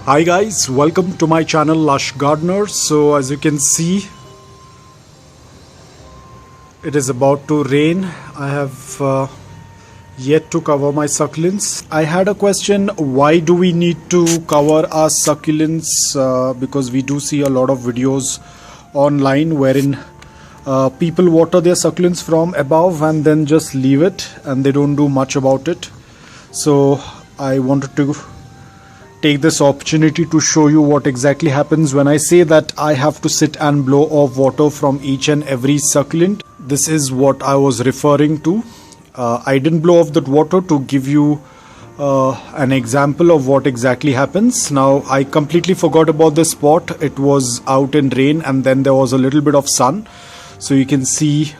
Hi guys, welcome to my channel Lush Gardener. So as you can see, it is about to rain. I have yet to cover my succulents. I had a question, why do we need to cover our succulents? Because we do see a lot of videos online wherein people water their succulents from above and then just leave it and they don't do much about it. So I wanted to take this opportunity to show you what exactly happens when I say that I have to sit and blow off water from each and every succulent. This is what I was referring to. I didn't blow off that water to give you an example of what exactly happens. Now I completely forgot about this spot. It was out in rain and then there was a little bit of sun. So you can see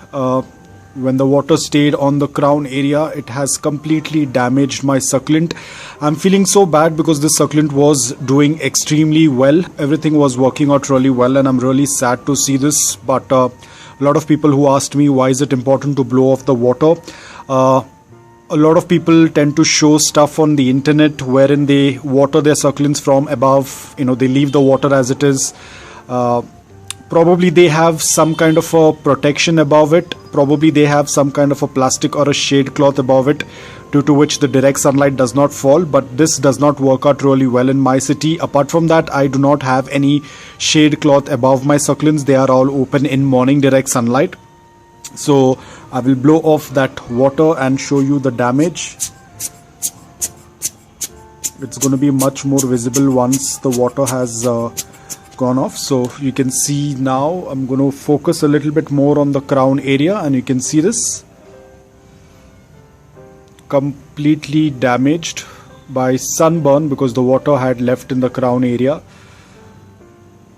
when the water stayed on the crown area, it has completely damaged my succulent. I'm feeling so bad because this succulent was doing extremely well. Everything was working out really well and I'm really sad to see this. But a lot of people who asked me why is it important to blow off the water. A lot of people tend to show stuff on the internet wherein they water their succulents from above. You know, they leave the water as it is. Probably they have some kind of a protection above it. Probably they have some kind of a plastic or a shade cloth above it, due to which the direct sunlight does not fall. But this does not work out really well in my city. Apart from that, I do not have any shade cloth above my succulents. They are all open in morning direct sunlight. So I will blow off that water and show you the damage. It's going to be much more visible once the water has gone off. So you can see now. I'm going to focus a little bit more on the crown area and you can see this completely damaged by sunburn because the water had left in the crown area.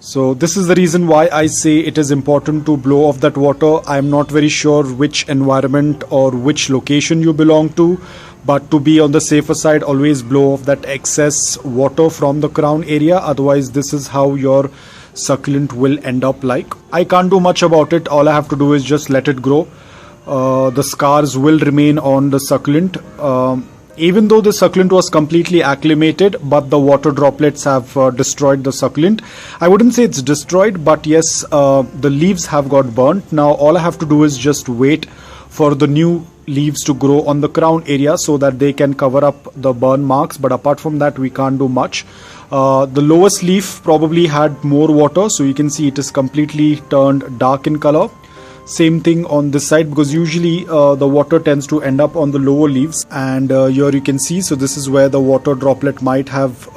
So this is the reason why I say it is important to blow off that water. I'm not very sure which environment or which location you belong to, but to be on the safer side, always blow off that excess water from the crown area. Otherwise, this is how your succulent will end up like. I can't do much about it. All I have to do is just let it grow. The scars will remain on the succulent. Even though the succulent was completely acclimated, but the water droplets have destroyed the succulent. I wouldn't say it's destroyed, but yes, the leaves have got burnt. Now all I have to do is just wait for the new leaves to grow on the crown area so that they can cover up the burn marks. But apart from that, we can't do much. The lowest leaf probably had more water, so you can see it is completely turned dark in color. Same thing on this side, because usually the water tends to end up on the lower leaves, and here you can see, so this is where the water droplet might have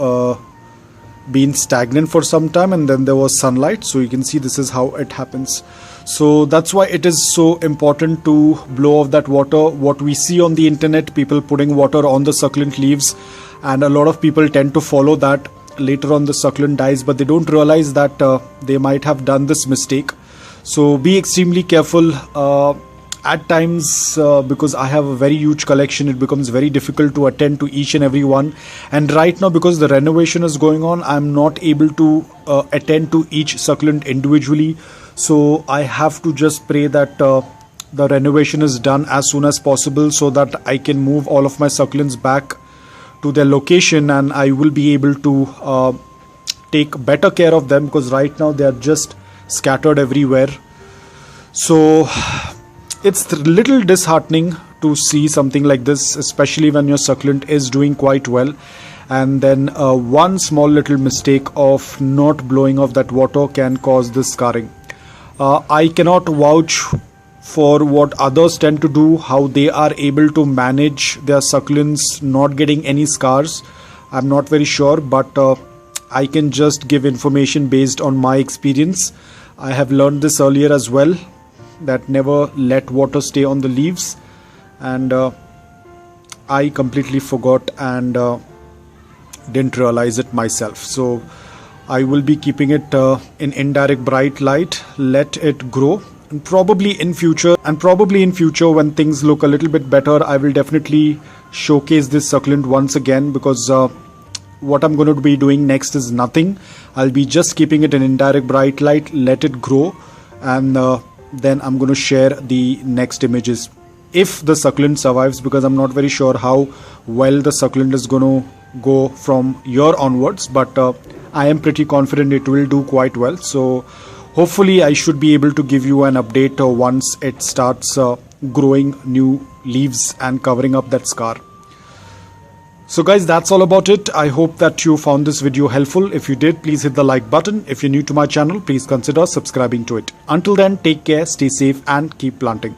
been stagnant for some time and then there was sunlight. So you can see this is how it happens. So that's why it is so important to blow off that water. What we see on the internet, people putting water on the succulent leaves, and a lot of people tend to follow that. Later on the succulent dies, but they don't realize that they might have done this mistake. So be extremely careful. At times, because I have a very huge collection, it becomes very difficult to attend to each and every one. And right now, because the renovation is going on, I'm not able to attend to each succulent individually. So I have to just pray that the renovation is done as soon as possible so that I can move all of my succulents back to their location and I will be able to take better care of them, because right now they are just scattered everywhere. So it's a little disheartening to see something like this, especially when your succulent is doing quite well and then one small little mistake of not blowing off that water can cause this scarring. I cannot vouch for what others tend to do, how they are able to manage their succulents not getting any scars. I'm not very sure, but I can just give information based on my experience. I have learned this earlier as well, that never let water stay on the leaves, and I completely forgot and didn't realize it myself. So I will be keeping it in indirect bright light, let it grow, and probably in future when things look a little bit better, I will definitely showcase this succulent once again, because what I'm going to be doing next is nothing. I'll be just keeping it in indirect bright light, let it grow, and then I'm going to share the next images. if the succulent survives, because I'm not very sure how well the succulent is going to go from here onwards, but I am pretty confident it will do quite well. So hopefully I should be able to give you an update once it starts growing new leaves and covering up that scar. So guys, that's all about it. I hope that you found this video helpful. If you did, please hit the like button. If you're new to my channel, please consider subscribing to it. Until then, take care, stay safe and keep planting.